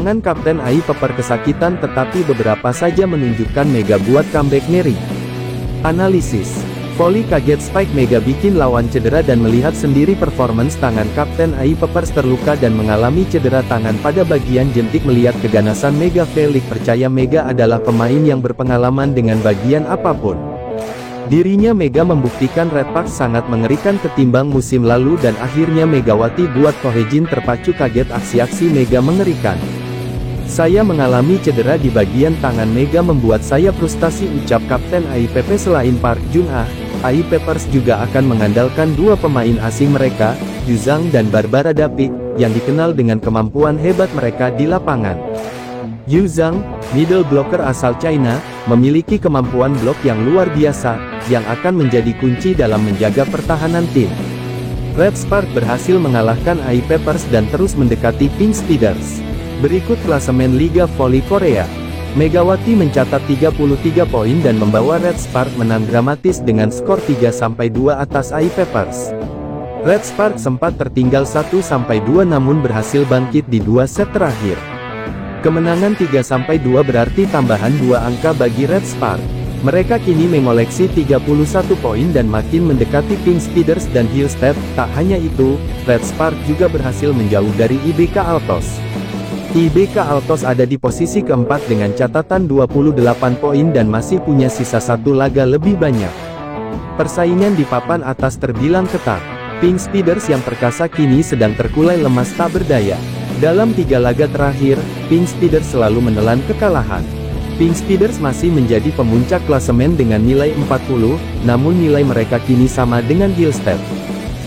Tangan Kapten AI Pepper kesakitan tetapi beberapa saja menunjukkan Mega buat comeback ngeri. Analisis. Volley kaget spike Mega bikin lawan cedera dan melihat sendiri performance tangan Kapten AI Peppers terluka dan mengalami cedera tangan pada bagian jentik. Melihat keganasan Mega, Felix percaya Mega adalah pemain yang berpengalaman dengan bagian apapun. Dirinya Mega membuktikan Red Park sangat mengerikan ketimbang musim lalu dan akhirnya Megawati buat Kohejin terpacu kaget aksi-aksi Mega mengerikan. Saya mengalami cedera di bagian tangan Mega membuat saya frustasi, ucap Kapten AIPP. Selain Park Jun-ah, AI Peppers juga akan mengandalkan dua pemain asing mereka, Yu Zhang dan Barbara Dapik, yang dikenal dengan kemampuan hebat mereka di lapangan. Yu Zhang, middle blocker asal China, memiliki kemampuan blok yang luar biasa, yang akan menjadi kunci dalam menjaga pertahanan tim. Red Spark berhasil mengalahkan AI Peppers dan terus mendekati Pink Speeders. Berikut klasemen Liga Voli Korea. Megawati mencatat 33 poin dan membawa Red Spark menang dramatis dengan skor 3-2 atas AI Peppers. Red Spark sempat tertinggal 1-2 namun berhasil bangkit di dua set terakhir. Kemenangan 3-2 berarti tambahan 2 angka bagi Red Spark. Mereka kini mengoleksi 31 poin dan makin mendekati Pink Speeders dan Hillstead. Tak hanya itu, Red Spark juga berhasil menjauh dari IBK Altos. IBK Altos ada di posisi keempat dengan catatan 28 poin dan masih punya sisa satu laga lebih banyak. Persaingan di papan atas terbilang ketat. Pink Speeders yang perkasa kini sedang terkulai lemas tak berdaya. Dalam 3 laga terakhir, Pink Speeders selalu menelan kekalahan. Pink Speeders masih menjadi pemuncak klasemen dengan nilai 40, namun nilai mereka kini sama dengan Hillstead.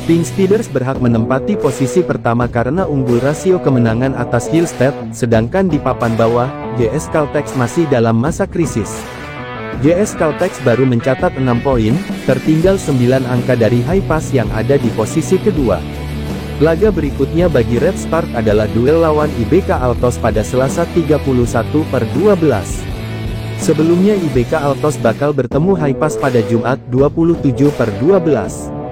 Pink Speeders berhak menempati posisi pertama karena unggul rasio kemenangan atas Hillstead, sedangkan di papan bawah, JS Caltex masih dalam masa krisis. JS Caltex baru mencatat 6 poin, tertinggal 9 angka dari High Pass yang ada di posisi kedua. Laga berikutnya bagi Red Spark adalah duel lawan IBK Altos pada Selasa 31/12. Sebelumnya IBK Altos bakal bertemu High Pass pada Jumat 27/12.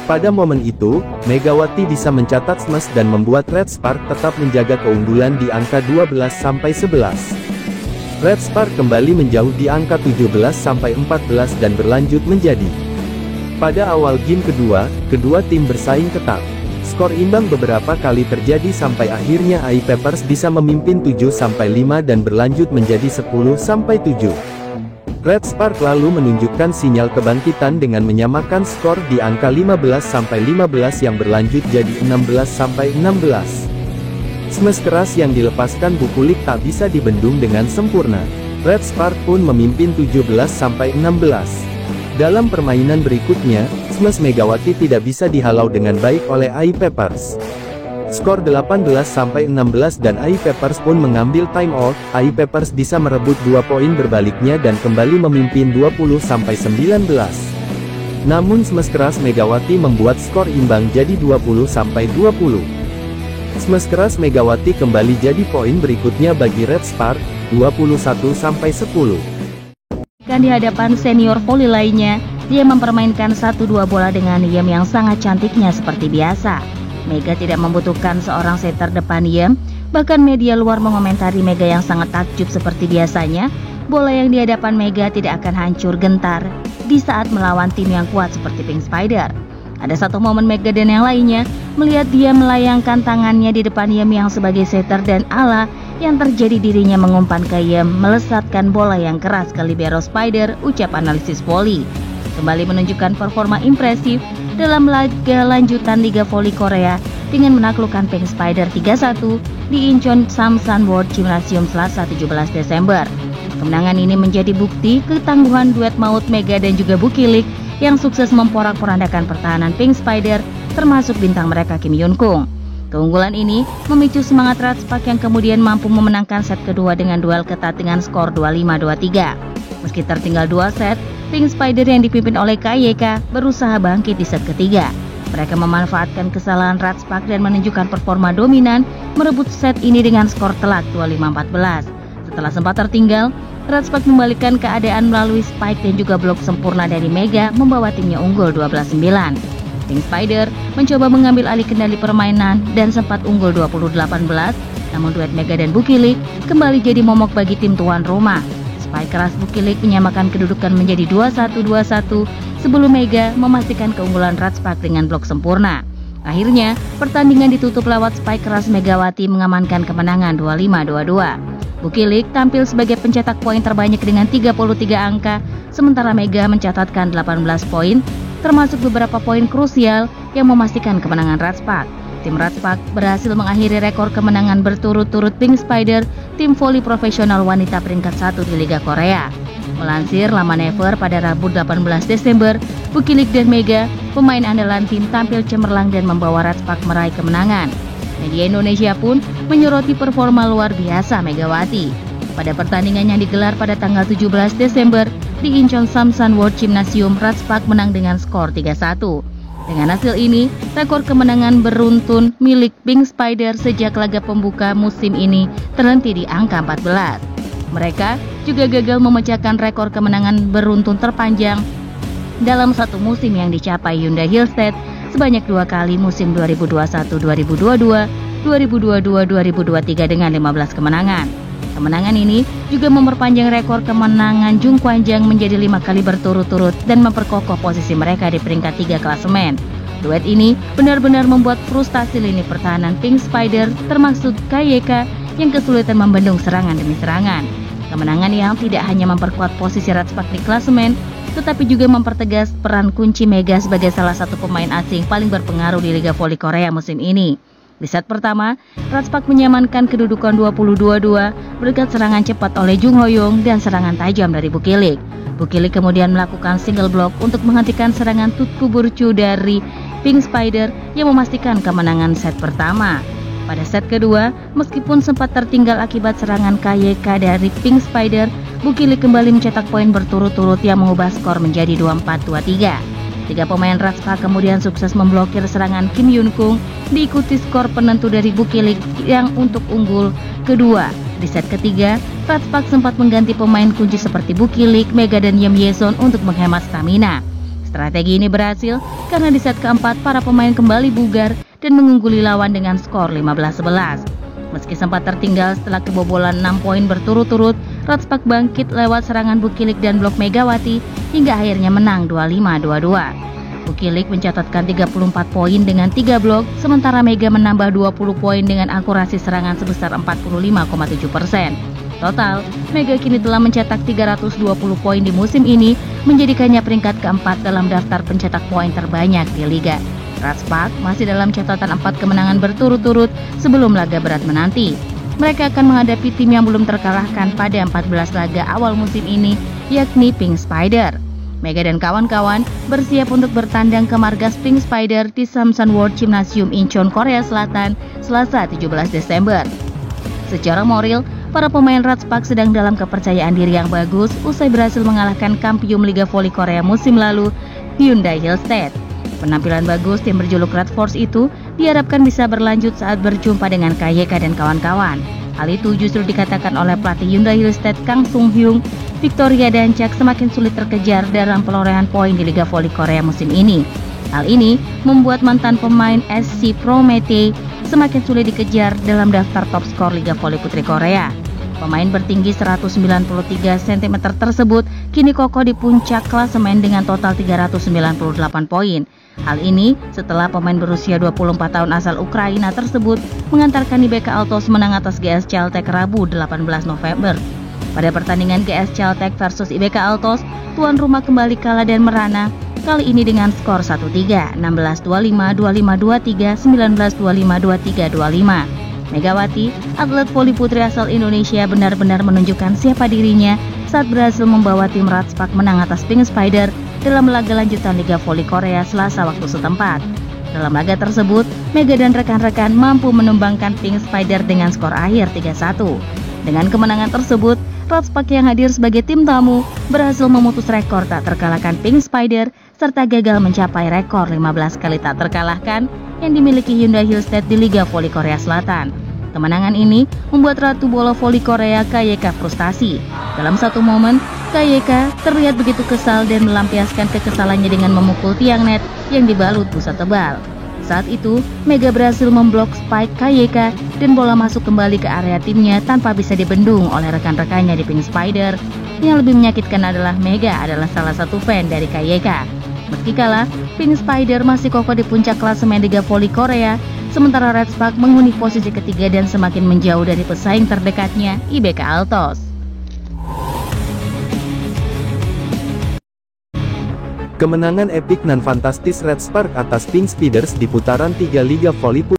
Pada momen itu, Megawati bisa mencatat smash dan membuat Red Spark tetap menjaga keunggulan di angka 12-11. Red Spark kembali menjauh di angka 17-14 dan berlanjut menjadi. Pada awal game kedua, kedua tim bersaing ketat. Skor imbang beberapa kali terjadi sampai akhirnya AI Peppers bisa memimpin 7-5 dan berlanjut menjadi 10-7. Red Spark lalu menunjukkan sinyal kebangkitan dengan menyamakan skor di angka 15-15 yang berlanjut jadi 16-16. Smash keras yang dilepaskan Bukulik tak bisa dibendung dengan sempurna. Red Spark pun memimpin 17-16. Dalam permainan berikutnya, smash Megawati tidak bisa dihalau dengan baik oleh AI Peppers. Skor 18-16 dan AI Peppers pun mengambil time out. AI Peppers bisa merebut 2 poin berbaliknya dan kembali memimpin 20-19. Namun smash keras Megawati membuat skor imbang jadi 20-20. Smash keras Megawati kembali jadi poin berikutnya bagi Red Spark, 21-10. Kan di hadapan senior voli lainnya, dia mempermainkan 1-2 bola dengan Yem yang sangat cantiknya seperti biasa. Mega tidak membutuhkan seorang setter depan Yem, bahkan media luar mengomentari Mega yang sangat takjub seperti biasanya. Bola yang di hadapan Mega tidak akan hancur gentar di saat melawan tim yang kuat seperti Pink Spider. Ada satu momen Mega dan yang lainnya melihat dia melayangkan tangannya di depan Yem yang sebagai setter dan ala yang terjadi dirinya mengumpan ke Yem melesatkan bola yang keras ke libero Spider, ucap analisis voli. Kembali menunjukkan performa impresif dalam laga lanjutan Liga Voli Korea dengan menaklukkan Pink Spider 3-1 di Incheon Samsan World Gymnasium Selasa 17 Desember. Kemenangan ini menjadi bukti ketangguhan duet maut Mega dan juga Bukilik yang sukses memporak-porandakan pertahanan Pink Spider, termasuk bintang mereka Kim Yoon Kung. Keunggulan ini memicu semangat Red Spark yang kemudian mampu memenangkan set kedua dengan duel ketat dengan skor 25-23. Meski tertinggal 2 set, Pink Spider yang dipimpin oleh KYK berusaha bangkit di set ketiga. Mereka memanfaatkan kesalahan Red Spark dan menunjukkan performa dominan, merebut set ini dengan skor telak 25-14. Setelah sempat tertinggal, Red Spark membalikkan keadaan melalui spike dan juga blok sempurna dari Mega, membawa timnya unggul 12-9. Pink Spider mencoba mengambil alih kendali permainan dan sempat unggul 20-18, namun duet Mega dan Bukilik kembali jadi momok bagi tim tuan rumah. Spike keras Bukilik menyamakan kedudukan menjadi 21-21 sebelum Mega memastikan keunggulan Ratspak dengan blok sempurna. Akhirnya, pertandingan ditutup lewat spike keras Megawati mengamankan kemenangan 25-22. Bukilik tampil sebagai pencetak poin terbanyak dengan 33 angka, sementara Mega mencatatkan 18 poin, termasuk beberapa poin krusial yang memastikan kemenangan Ratspak. Tim Ratspak berhasil mengakhiri rekor kemenangan berturut-turut Pink Spider, tim voli profesional wanita peringkat 1 di Liga Korea. Melansir laman Never pada Rabu 18 Desember, Bukilik dan Mega, pemain andalan tim, tampil cemerlang dan membawa Ratspak meraih kemenangan. Media Indonesia pun menyoroti performa luar biasa Megawati. Pada pertandingan yang digelar pada tanggal 17 Desember di Incheon Samsan World Gymnasium, Ratspak menang dengan skor 3-1. Dengan hasil ini, rekor kemenangan beruntun milik Pink Spider sejak laga pembuka musim ini terhenti di angka 14. Mereka juga gagal memecahkan rekor kemenangan beruntun terpanjang dalam satu musim yang dicapai Hyundai Hillstead sebanyak 2 kali musim 2021-2022, 2022-2023 dengan 15 kemenangan. Kemenangan ini juga memperpanjang rekor kemenangan Jung Kwanjang menjadi 5 kali berturut-turut dan memperkokoh posisi mereka di peringkat 3 klasemen. Duet ini benar-benar membuat frustasi lini pertahanan Pink Spider termasuk KYK yang kesulitan membendung serangan demi serangan. Kemenangan yang tidak hanya memperkuat posisi Ratspak di klasemen, tetapi juga mempertegas peran kunci Mega sebagai salah satu pemain asing paling berpengaruh di Liga Voli Korea musim ini. Di set pertama, Ratspak menyamankan kedudukan 20-22 berkat serangan cepat oleh Jung Hoyoung dan serangan tajam dari Bukilik. Bukilik kemudian melakukan single block untuk menghentikan serangan Tutku Burcu dari Pink Spider yang memastikan kemenangan set pertama. Pada set kedua, meskipun sempat tertinggal akibat serangan KYK dari Pink Spider, Bukilik kembali mencetak poin berturut-turut yang mengubah skor menjadi 24-23. 3 pemain Ratspak kemudian sukses memblokir serangan Kim Yun Kung, diikuti skor penentu dari Bukilik yang untuk unggul kedua. Di set ketiga, Ratspak sempat mengganti pemain kunci seperti Bukilik, Mega dan Yem Yeson untuk menghemat stamina. Strategi ini berhasil karena di set keempat para pemain kembali bugar dan mengungguli lawan dengan skor 15-11. Meski sempat tertinggal setelah kebobolan 6 poin berturut-turut, Ratspak bangkit lewat serangan Bukilik dan blok Megawati hingga akhirnya menang 25-22. Bukilik mencatatkan 34 poin dengan 3 blok, sementara Mega menambah 20 poin dengan akurasi serangan sebesar 45,7%. Total, Mega kini telah mencetak 320 poin di musim ini, menjadikannya peringkat keempat dalam daftar pencetak poin terbanyak di Liga. Ratspak masih dalam catatan 4 kemenangan berturut-turut sebelum laga berat menanti. Mereka akan menghadapi tim yang belum terkalahkan pada 14 laga awal musim ini, yakni Pink Spider. Mega dan kawan-kawan bersiap untuk bertandang ke margas Pink Spider di Samsan World Gymnasium Incheon, Korea Selatan, Selasa 17 Desember. Secara moral, para pemain Ratspak sedang dalam kepercayaan diri yang bagus usai berhasil mengalahkan kampiun Liga Voli Korea musim lalu, Hyundai Hillstead. Penampilan bagus tim berjuluk Red Force itu diharapkan bisa berlanjut saat berjumpa dengan KYK dan kawan-kawan. Hal itu justru dikatakan oleh pelatih Hyundai Hillstead Kang Sung Hyung, Victoria Dancak semakin sulit terkejar dalam perolehan poin di Liga Voli Korea musim ini. Hal ini membuat mantan pemain SC Prometei semakin sulit dikejar dalam daftar top skor Liga Voli Putri Korea. Pemain bertinggi 193 cm tersebut kini kokoh di puncak klasemen dengan total 398 poin. Hal ini setelah pemain berusia 24 tahun asal Ukraina tersebut mengantarkan IBK Altos menang atas GS Chaltech Rabu 18 November. Pada pertandingan GS Chaltech versus IBK Altos, tuan rumah kembali kalah dan merana, kali ini dengan skor 1-3, 16-25, 25-23, 19-25, 23-25. Megawati, atlet voli putri asal Indonesia, benar-benar menunjukkan siapa dirinya saat berhasil membawa tim Ratspak menang atas Pink Spider dalam laga lanjutan Liga Voli Korea Selasa waktu setempat. Dalam laga tersebut, Mega dan rekan-rekan mampu menumbangkan Pink Spider dengan skor akhir 3-1. Dengan kemenangan tersebut, Ratspak yang hadir sebagai tim tamu berhasil memutus rekor tak terkalahkan Pink Spider serta gagal mencapai rekor 15 kali tak terkalahkan yang dimiliki Hyundai Hillstead di Liga Voli Korea Selatan. Kemenangan ini membuat Ratu Bola Voli Korea KYK frustasi. Dalam satu momen, KYK terlihat begitu kesal dan melampiaskan kekesalannya dengan memukul tiang net yang dibalut busa tebal. Saat itu, Mega berhasil memblok spike KYK dan bola masuk kembali ke area timnya tanpa bisa dibendung oleh rekan-rekannya di Pink Spider. Yang lebih menyakitkan adalah Mega adalah salah satu fan dari KYK. Meski kalah, Pink Spider masih kokoh di puncak klasemen Liga Voli Korea, sementara Red Spark menghuni posisi ketiga dan semakin menjauh dari pesaing terdekatnya, IBK Altos. Kemenangan epik nan fantastis Red Spark atas Pink Spiders di putaran 3 Liga Voli